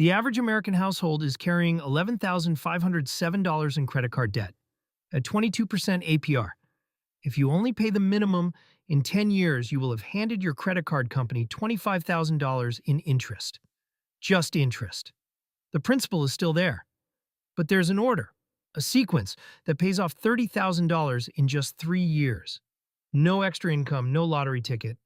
The average American household is carrying $11,507 in credit card debt at 22% APR. If you only pay the minimum in 10 years, you will have handed your credit card company $25,000 in interest. Just interest. The principal is still there. But there's an order, a sequence that pays off $30,000 in just 3 years. No extra income, no lottery ticket,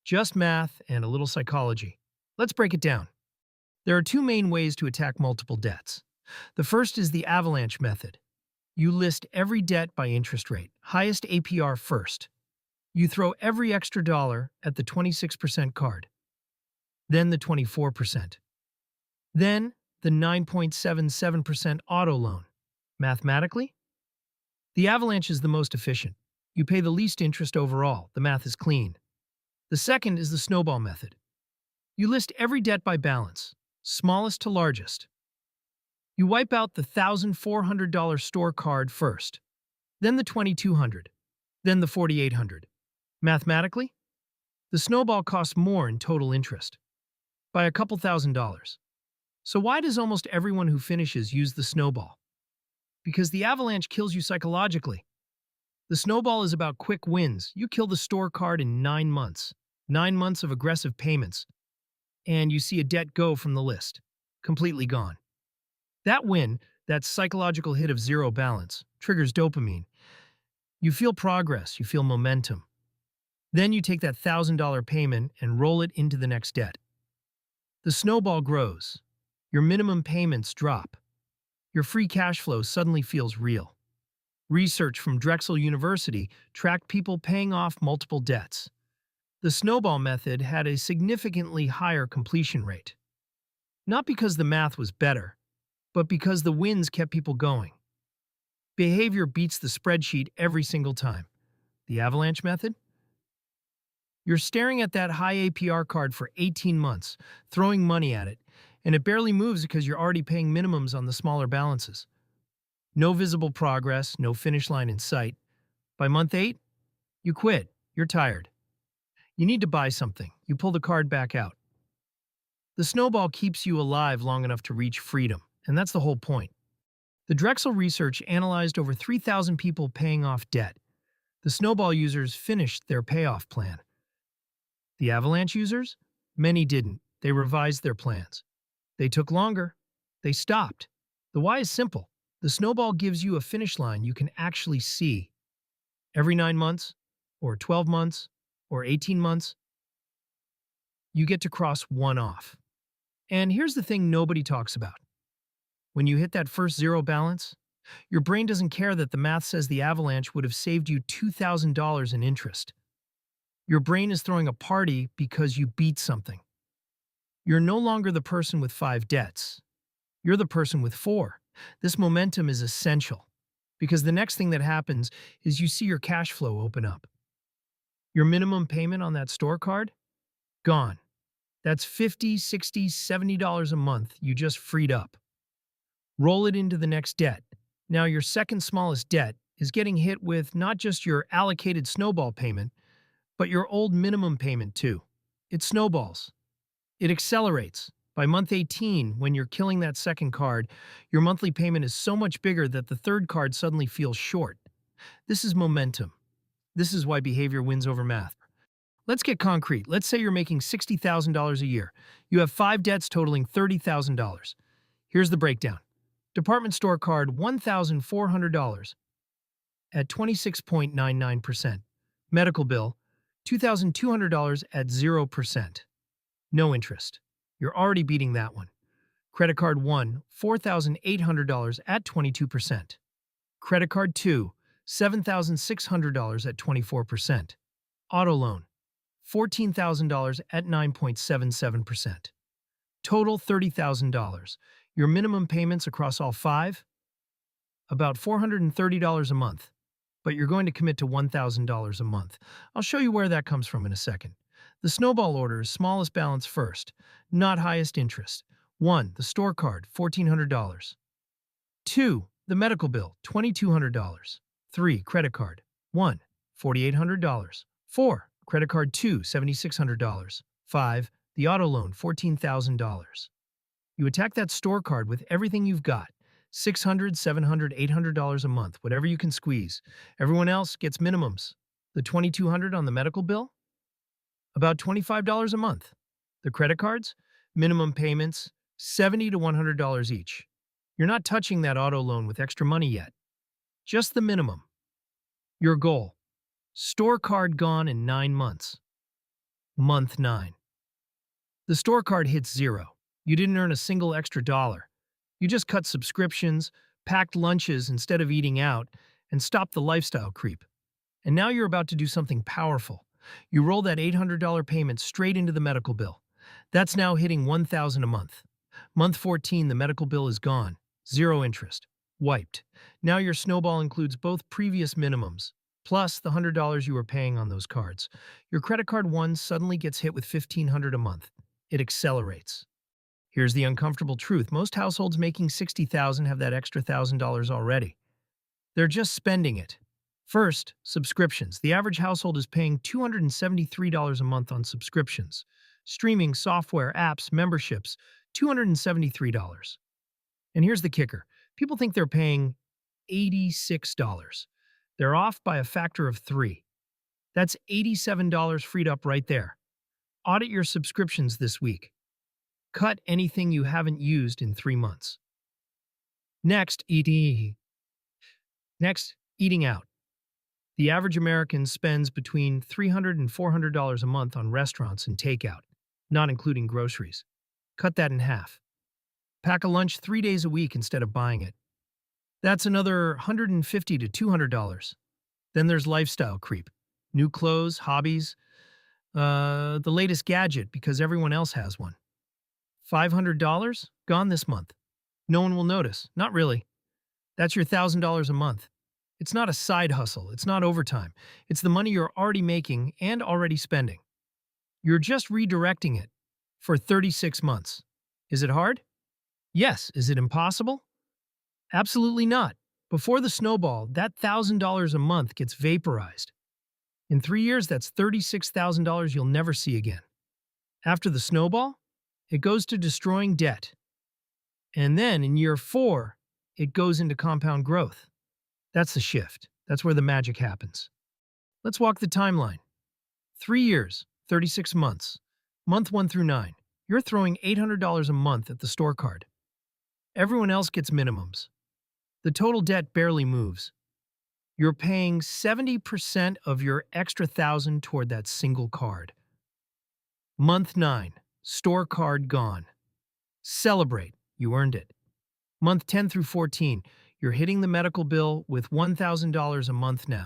just math and a little psychology. Let's break it down. There are two main ways to attack multiple debts. The first is the avalanche method. You list every debt by interest rate, highest APR first. You throw every extra dollar at the 26% card, then the 24%, then the 9.77% auto loan. Mathematically, the avalanche is the most efficient. You pay the least interest overall. The math is clean. The second is the snowball method. You list every debt by balance, smallest to largest. You wipe out the $1,400 store card first, then the $2,200, then the $4,800. Mathematically, the snowball costs more in total interest, by a couple $1,000s. So why does almost everyone who finishes use the snowball? Because the avalanche kills you psychologically. The snowball is about quick wins. You kill the store card in 9 months. 9 months of aggressive payments. And you see a debt go from the list. Completely gone. That win, that psychological hit of zero balance, triggers dopamine. You feel progress. You feel momentum. Then you take that $1,000 payment and roll it into the next debt. The snowball grows. Your minimum payments drop. Your free cash flow suddenly feels real. Research from Drexel University tracked people paying off multiple debts. The snowball method had a significantly higher completion rate. Not because the math was better, but because the wins kept people going. Behavior beats the spreadsheet every single time. The avalanche method? You're staring at that high APR card for 18 months, throwing money at it, and it barely moves because you're already paying minimums on the smaller balances. No visible progress, no finish line in sight. By month 8, you quit. You're tired. You need to buy something. You pull the card back out. The snowball keeps you alive long enough to reach freedom, and that's the whole point. The Drexel research analyzed over 3,000 people paying off debt. The snowball users finished their payoff plan. The avalanche users? Many didn't. They revised their plans. They took longer. They stopped. The why is simple. The snowball gives you a finish line you can actually see. Every 9 months, or 12 months, or 18 months, you get to cross one off. And here's the thing nobody talks about. When you hit that first zero balance, your brain doesn't care that the math says the avalanche would have saved you $2,000 in interest. Your brain is throwing a party because you beat something. You're no longer the person with 5 debts. You're the person with 4. This momentum is essential because the next thing that happens is you see your cash flow open up. Your minimum payment on that store card? Gone. That's $50, $60, $70 a month you just freed up. Roll it into the next debt. Now your second smallest debt is getting hit with not just your allocated snowball payment, but your old minimum payment too. It snowballs. It accelerates. By month 18, when you're killing that second card, your monthly payment is so much bigger that the third card suddenly feels short. This is momentum. This is why behavior wins over math. Let's get concrete. Let's say you're making $60,000 a year. You have 5 debts totaling $30,000. Here's the breakdown. Department store card, $1,400 at 26.99%. Medical bill, $2,200 at 0%. No interest. You're already beating that one. Credit card 1, $4,800 at 22%. Credit card 2, $7,600 at 24%. Auto loan, $14,000 at 9.77%. Total $30,000. Your minimum payments across all 5? About $430 a month. But you're going to commit to $1,000 a month. I'll show you where that comes from in a second. The snowball order is smallest balance first, not highest interest. 1. The store card, $1,400. 2. The medical bill, $2,200. 3. Credit card, 1. $4,800. 4. Credit card 2, $7,600. 5. The auto loan, $14,000. You attack that store card with everything you've got. $600, $700, $800 a month, whatever you can squeeze. Everyone else gets minimums. The $2,200 on the medical bill? About $25 a month. The credit cards? Minimum payments, $70 to $100 each. You're not touching that auto loan with extra money yet. Just the minimum. Your goal. Store card gone in 9 months. Month 9. The store card hits zero. You didn't earn a single extra dollar. You just cut subscriptions, packed lunches instead of eating out, and stopped the lifestyle creep. And now you're about to do something powerful. You roll that $800 payment straight into the medical bill. That's now hitting $1,000 a month. Month 14, the medical bill is gone. Zero interest. Wiped. Now your snowball includes both previous minimums, plus the $100 you were paying on those cards. Your credit card one suddenly gets hit with $1,500 a month. It accelerates. Here's the uncomfortable truth. Most households making $60,000 have that extra $1,000 already. They're just spending it. First, subscriptions. The average household is paying $273 a month on subscriptions. Streaming, software, apps, memberships, $273. And here's the kicker. People think they're paying $86. They're off by a factor of 3. That's $87 freed up right there. Audit your subscriptions this week. Cut anything you haven't used in 3 months. Next, eating out. The average American spends between $300 and $400 a month on restaurants and takeout, not including groceries. Cut that in half. Pack a lunch 3 days a week instead of buying it. That's another $150 to $200. Then there's lifestyle creep. New clothes, hobbies, the latest gadget because everyone else has one. $500? Gone this month. No one will notice. Not really. That's your $1,000 a month. It's not a side hustle. It's not overtime. It's the money you're already making and already spending. You're just redirecting it for 36 months. Is it hard? Yes. Is it impossible? Absolutely not. Before the snowball, that $1,000 a month gets vaporized. In 3 years, that's $36,000 you'll never see again. After the snowball, it goes to destroying debt. And then in year 4, it goes into compound growth. That's the shift. That's where the magic happens. Let's walk the timeline. 3 years, 36 months. Month 1 through 9. You're throwing $800 a month at the store card. Everyone else gets minimums. The total debt barely moves. You're paying 70% of your extra $1,000 toward that single card. Month 9. Store card gone. Celebrate. You earned it. Month 10 through 14. You're hitting the medical bill with $1,000 a month now.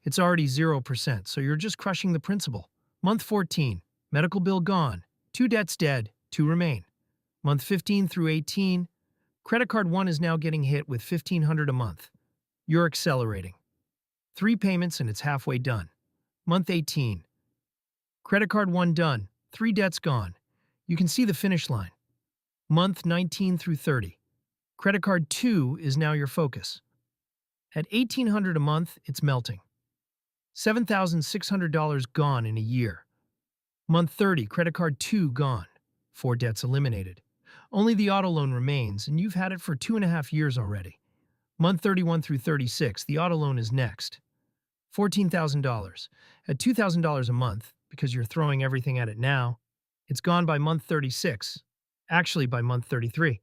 It's already 0%, so you're just crushing the principal. Month 14. Medical bill gone. 2 debts dead. 2 remain. Month 15 through 18. Credit card 1 is now getting hit with $1,500 a month. You're accelerating. 3 payments and it's halfway done. Month 18. Credit card 1 done. 3 debts gone. You can see the finish line. Month 19 through 30. Credit card 2 is now your focus. At $1,800 a month, it's melting. $7,600 gone in a year. Month 30, credit card 2 gone. 4 debts eliminated. Only the auto loan remains, and you've had it for 2.5 years already. Month 31 through 36, the auto loan is next. $14,000. At $2,000 a month, because you're throwing everything at it now, it's gone by month 36. Actually, by month 33.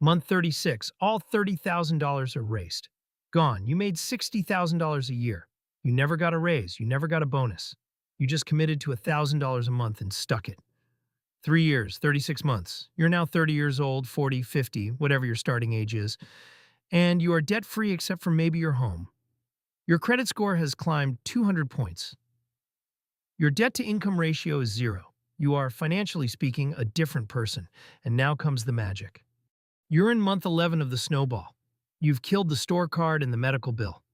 Month 36, all $30,000 erased. Gone. You made $60,000 a year. You never got a raise. You never got a bonus. You just committed to $1,000 a month and stuck it. 3 years, 36 months. You're now 30 years old, 40, 50, whatever your starting age is, and you are debt-free except for maybe your home. Your credit score has climbed 200 points. Your debt-to-income ratio is 0. You are, financially speaking, a different person, and now comes the magic. You're in month 11 of the snowball. You've killed the store card and the medical bill.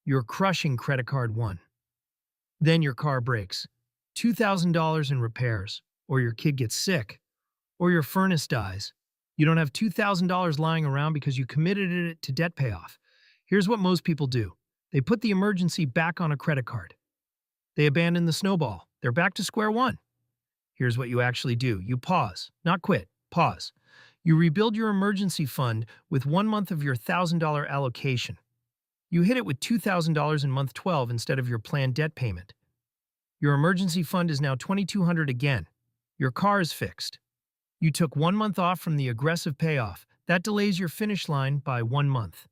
You're crushing credit card 1. Then your car breaks. $2,000 in repairs, or your kid gets sick, or your furnace dies. You don't have $2,000 lying around because you committed it to debt payoff. Here's what most people do. They put the emergency back on a credit card. They abandon the snowball. They're back to square one. Here's what you actually do. You pause, not quit. Pause. You rebuild your emergency fund with 1 month of your $1,000 allocation. You hit it with $2,000 in month 12 instead of your planned debt payment. Your emergency fund is now $2,200 again. Your car is fixed. You took 1 month off from the aggressive payoff. That delays your finish line by 1 month.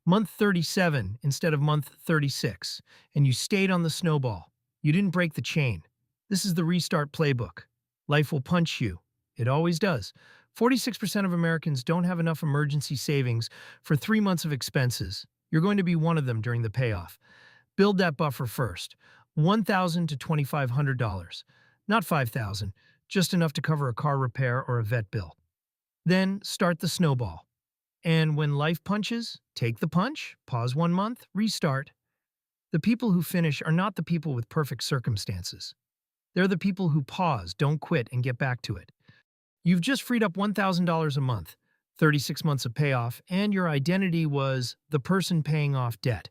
Month 37 instead of month 36. And you stayed on the snowball. You didn't break the chain. This is the restart playbook. Life will punch you. It always does. 46% of Americans don't have enough emergency savings for 3 months of expenses. You're going to be one of them during the payoff. Build that buffer first. $1,000 to $2,500. Not $5,000, just enough to cover a car repair or a vet bill. Then start the snowball. And when life punches, take the punch, pause 1 month, restart. The people who finish are not the people with perfect circumstances. They're the people who pause, don't quit, and get back to it. You've just freed up $1,000 a month, 36 months of payoff, and your identity was the person paying off debt.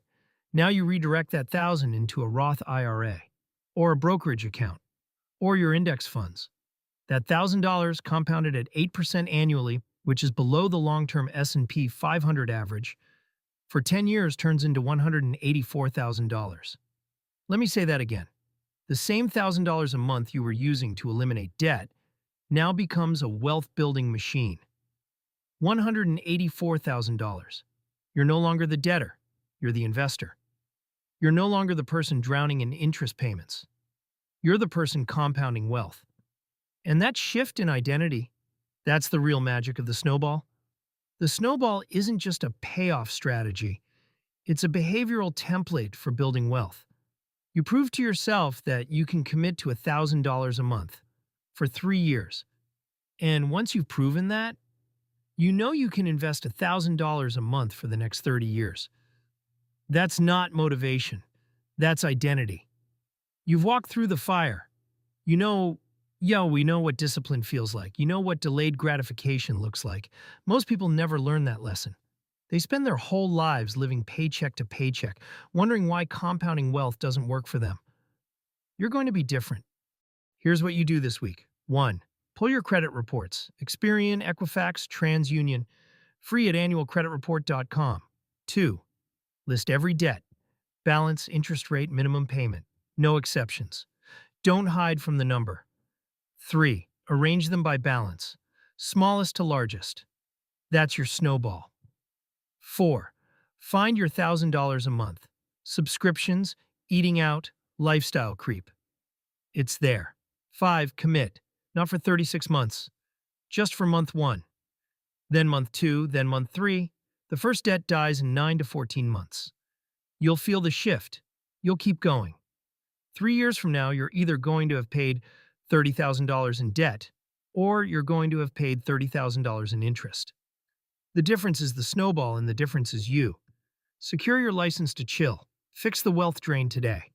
Now you redirect that 1,000 into a Roth IRA, or a brokerage account, or your index funds. That $1,000 compounded at 8% annually, which is below the long-term S&P 500 average, for 10 years turns into $184,000. Let me say that again. The same $1,000 a month you were using to eliminate debt now becomes a wealth-building machine. $184,000. You're no longer the debtor. You're the investor. You're no longer the person drowning in interest payments. You're the person compounding wealth. And that shift in identity, that's the real magic of the snowball. The snowball isn't just a payoff strategy. It's a behavioral template for building wealth. You prove to yourself that you can commit to $1,000 a month for 3 years. And once you've proven that, you know you can invest $1,000 a month for the next 30 years. That's not motivation. That's identity. You've walked through the fire. We know what discipline feels like. You know what delayed gratification looks like. Most people never learn that lesson. They spend their whole lives living paycheck to paycheck, wondering why compounding wealth doesn't work for them. You're going to be different. Here's what you do this week. 1. Pull your credit reports. Experian, Equifax, TransUnion. Free at annualcreditreport.com. 2. List every debt. Balance, interest rate, minimum payment. No exceptions. Don't hide from the number. 3. Arrange them by balance. Smallest to largest. That's your snowball. 4. Find your $1,000 a month. Subscriptions, eating out, lifestyle creep. It's there. 5. Commit. Not for 36 months. Just for month 1. Then month 2, then month 3. The first debt dies in 9 to 14 months. You'll feel the shift. You'll keep going. 3 years from now, you're either going to have paid $30,000 in debt, or you're going to have paid $30,000 in interest. The difference is the snowball, and the difference is you. Secure your license to chill. Fix the wealth drain today.